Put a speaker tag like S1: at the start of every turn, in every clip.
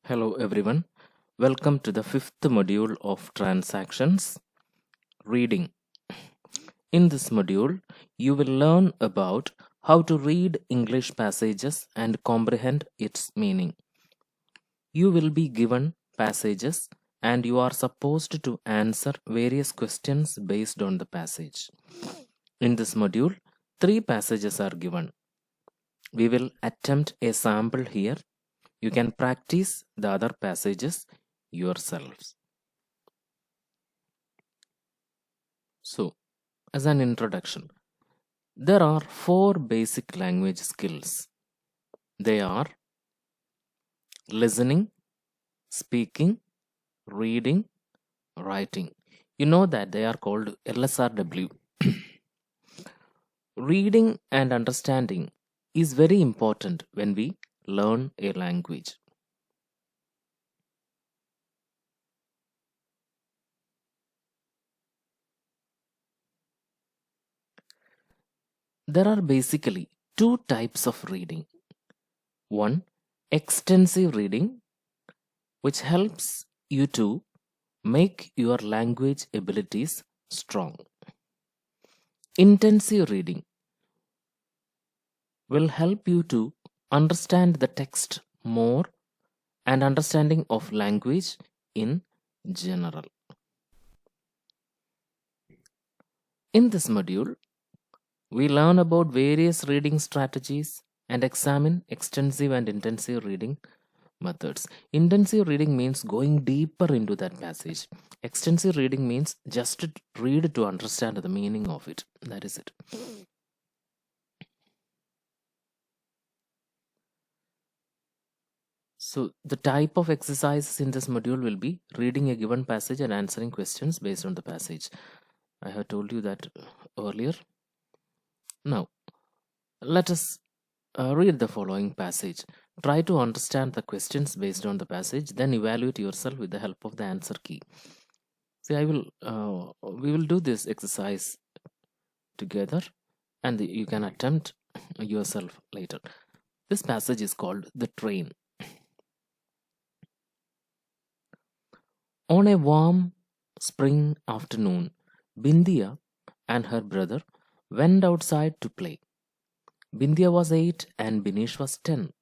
S1: Hello everyone. Welcome to the fifth module of transactions, reading. In this module, you will learn about how to read English passages and comprehend its meaning. You will be given passages and you are supposed to answer various questions based on the passage. In this module, 3 passages are given. We will attempt a sample here. You can practice the other passages yourselves. So, as an introduction, there are 4 basic language skills. They are listening, speaking, reading, writing. You know that they are called LSRW. Reading and understanding is very important when we learn a language. There are basically 2 types of reading. One, extensive reading, which helps you to make your language abilities strong. Intensive reading will help you to understand the text more and understanding of language in general. In this module, we learn about various reading strategies and examine extensive and intensive reading methods. Intensive reading means going deeper into that passage. Extensive reading means just to read to understand the meaning of it. That is it. So the type of exercises in this module will be reading a given passage and answering questions based on the passage. I have told you that earlier. Now, let us read the following passage. Try to understand the questions based on the passage, then evaluate yourself with the help of the answer key. See, we will do this exercise together, and you can attempt yourself later. This passage is called The Train. On a warm spring afternoon, Bindia and her brother went outside to play. Bindia was 8 and Binish was 10.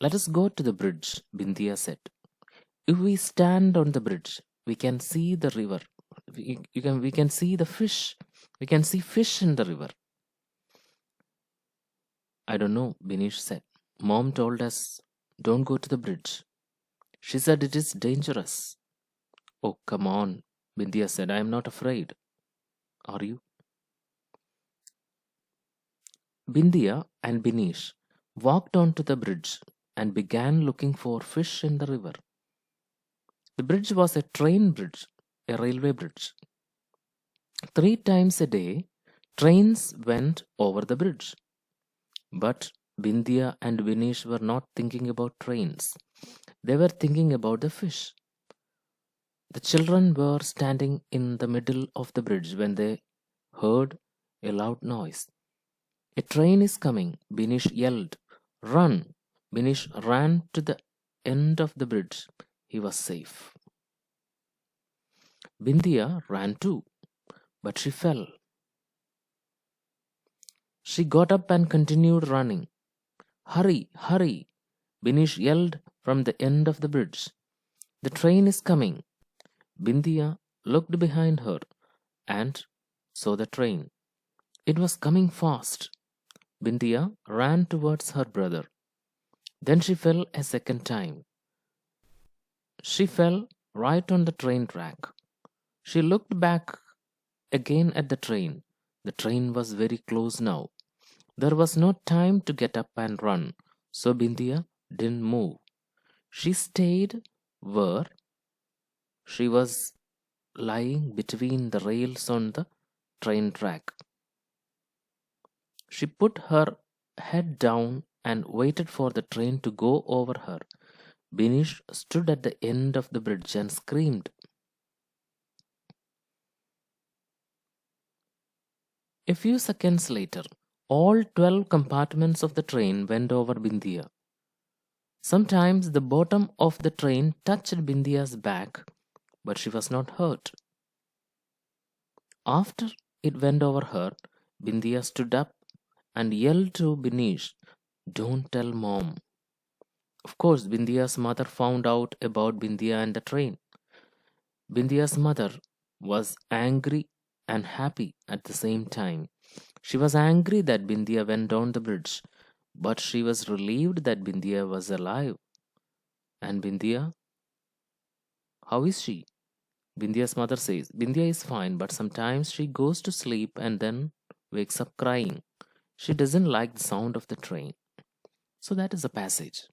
S1: Let us go to the bridge, Bindia said. If we stand on the bridge, we can see the river. We can see the fish. We can see fish in the river. I don't know, Binish said. Mom told us, don't go to the bridge. She said it is dangerous. Oh, come on, Bindia said. I am not afraid. Are you? Bindia and Binish walked onto the bridge and began looking for fish in the river. The bridge was a train bridge, a railway bridge. 3 times a day, trains went over the bridge. But Bindia and Binish were not thinking about trains. They were thinking about the fish. The children were standing in the middle of the bridge when they heard a loud noise. A train is coming, Binish yelled. Run! Binish ran to the end of the bridge. He was safe. Bindia ran too, but she fell. She got up and continued running. Hurry, hurry! Binish yelled from the end of the bridge. The train is coming. Bindia looked behind her and saw the train. It was coming fast. Bindia ran towards her brother. Then she fell a second time. She fell right on the train track. She looked back again at the train. The train was very close now. There was no time to get up and run, so Bindia didn't move. She stayed where she was lying between the rails on the train track. She put her head down and waited for the train to go over her. Binish stood at the end of the bridge and screamed. A few seconds later, all 12 compartments of the train went over Bindia. Sometimes the bottom of the train touched Bindiya's back, but she was not hurt. After it went over her, Bindiya stood up and yelled to Binish, "Don't tell mom." Of course, Bindiya's mother found out about Bindiya and the train. Bindiya's mother was angry and happy at the same time. She was angry that Bindiya went down the bridge, but she was relieved that Bindiya was alive. And Bindiya, how is she? Bindiya's mother says, Bindiya is fine, but sometimes she goes to sleep and then wakes up crying. She doesn't like the sound of the train. So that is a passage.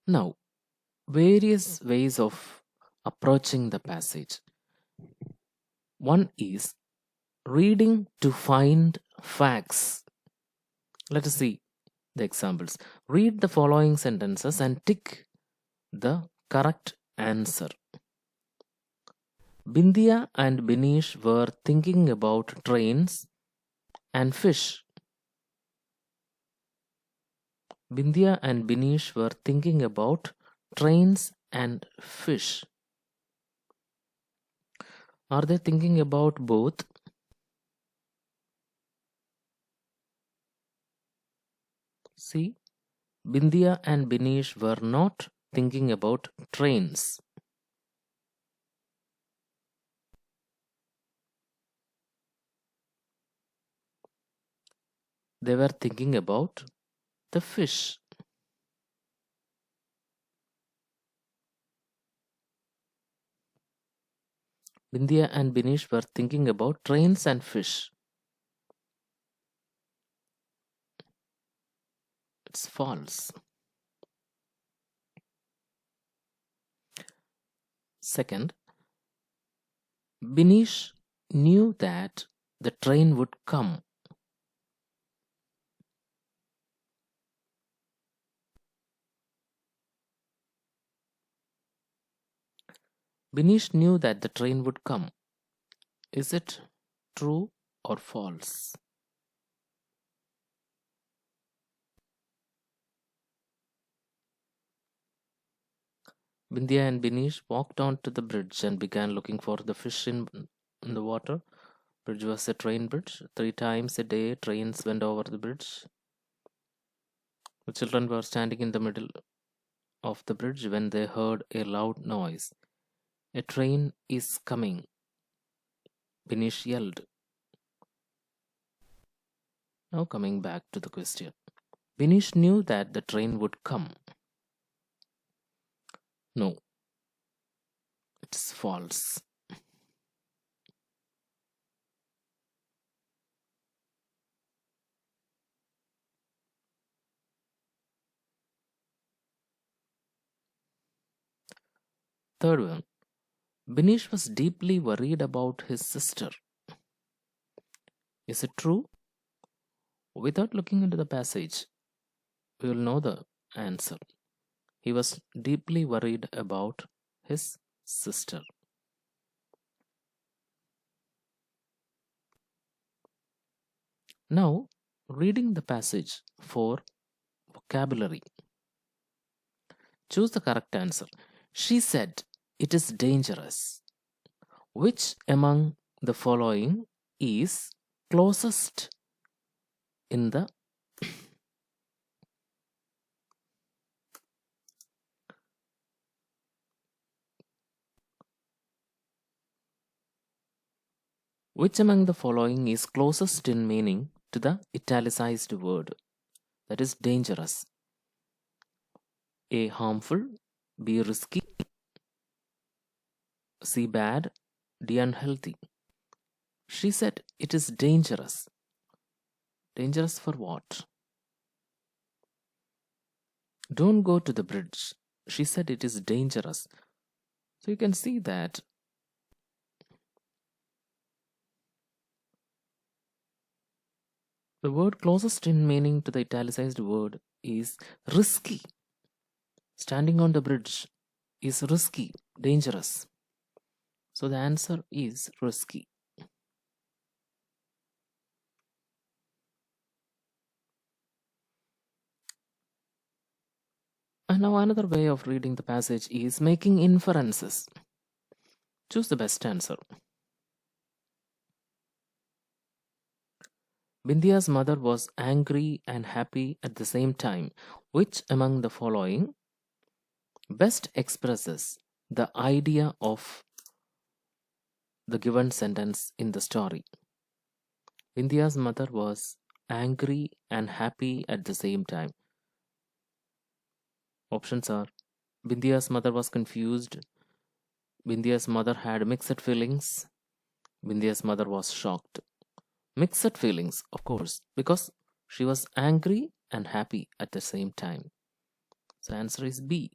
S1: Now, various ways of approaching the passage. One is reading to find facts. Let us see the examples. Read the following sentences and tick the correct answer. Bindiya and Binish were thinking about trains and fish. Bindiya and Binish were thinking about trains and fish. Are they thinking about both? See, Bindiya and Binish were not thinking about trains. They were thinking about the fish. Bindiya and Binish were thinking about trains and fish. It's false. Second, Binish knew that the train would come. Binish knew that the train would come. Is it true or false? Bindiya and Binish walked onto the bridge and began looking for the fish in the water. Bridge was a train bridge. 3 times a day, trains went over the bridge. The children were standing in the middle of the bridge when they heard a loud noise. A train is coming, Binish yelled. Now, coming back to the question. Binish knew that the train would come. No, it's false. Third one. Binish was deeply worried about his sister. Is it true? Without looking into the passage, we will know the answer. He was deeply worried about his sister. Now, reading the passage for vocabulary. Choose the correct answer. She said, "It is dangerous." Which among the following is closest in the which among the following is closest in meaning to the italicized word? That is dangerous. A, harmful. B, risky. C, bad. D, unhealthy. She said it is dangerous. Dangerous for what? Don't go to the bridge. She said it is dangerous. So you can see that the word closest in meaning to the italicized word is risky. Standing on the bridge is risky, dangerous. So the answer is risky. And now another way of reading the passage is making inferences. Choose the best answer. Bindiya's mother was angry and happy at the same time. Which among the following best expresses the idea of the given sentence in the story? Bindiya's mother was angry and happy at the same time. Options are: Bindiya's mother was confused, Bindiya's mother had mixed feelings, Bindiya's mother was shocked. Mixed feelings, of course, because she was angry and happy at the same time. So answer is B.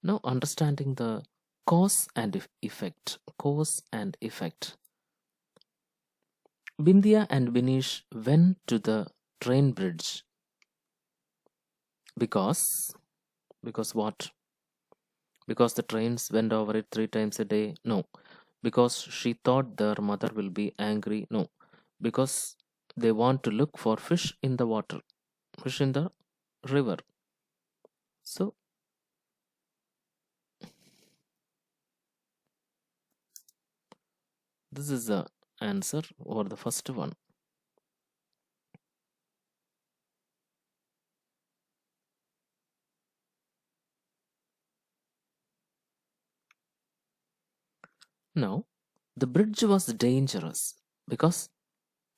S1: Now understanding the cause and effect. Cause and effect. Bindiya and Binish went to the train bridge because what? Because the trains went over it 3 times a day? No. Because she thought their mother will be angry? No. Because they want to look for fish in the water, fish in the river. So this is the answer or the first one. Now, the bridge was dangerous because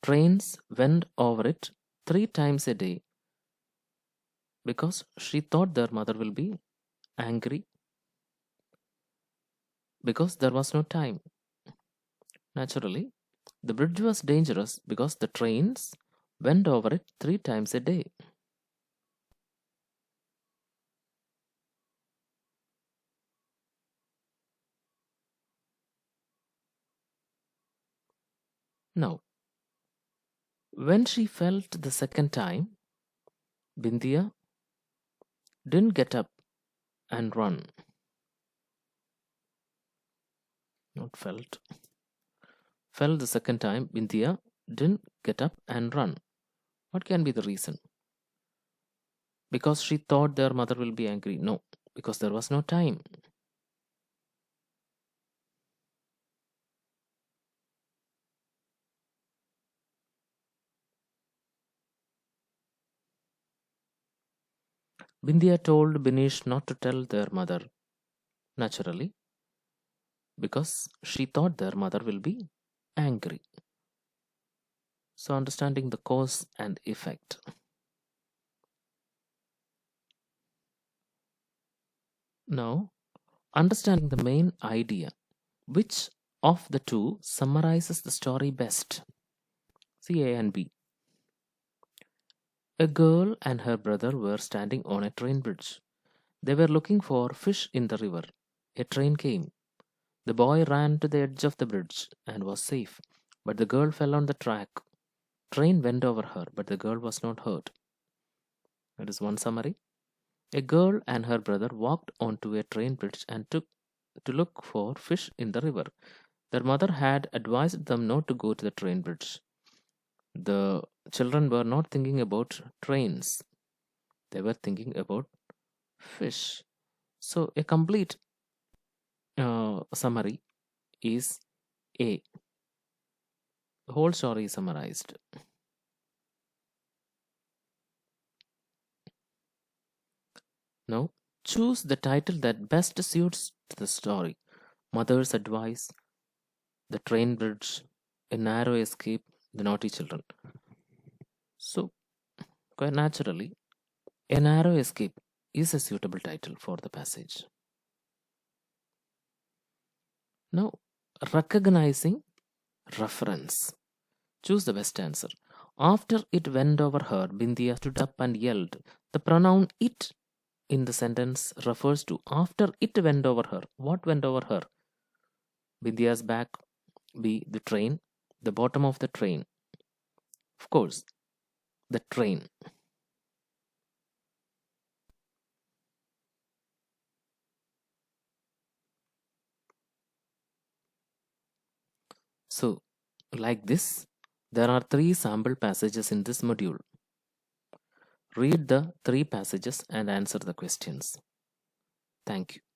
S1: trains went over it 3 times a day because she thought their mother will be angry because there was no time. Naturally, the bridge was dangerous because the trains went over it 3 times a day. Now, when she felt the second time, Bindiya didn't get up and run. Not felt. Felt the second time, Bindiya didn't get up and run. What can be the reason? Because she thought their mother will be angry? No, because there was no time. Bindiya told Binish not to tell their mother, naturally, because she thought their mother will be angry. So, understanding the cause and effect. Now, understanding the main idea. Which of the two summarizes the story best? See A and B. A girl and her brother were standing on a train bridge. They were looking for fish in the river. A train came. The boy ran to the edge of the bridge and was safe, but the girl fell on the track. Train went over her, but the girl was not hurt. That is one summary. A girl and her brother walked onto a train bridge and took to look for fish in the river. Their mother had advised them not to go to the train bridge. The children were not thinking about trains, they were thinking about fish. So, a complete summary is A. The whole story is summarized. Now, choose the title that best suits the story. Mother's advice, the train bridge, a narrow escape, the naughty children. So, quite naturally, a narrow escape is a suitable title for the passage. Now, recognizing reference. Choose the best answer. After it went over her, Bindiya stood up and yelled. The pronoun it in the sentence refers to after it went over her. What went over her? Bindiya's back, B. The train, the bottom of the train. Of course, the train. So, like this, There are 3 sample passages in this module. Read the 3 passages and answer the questions. Thank you.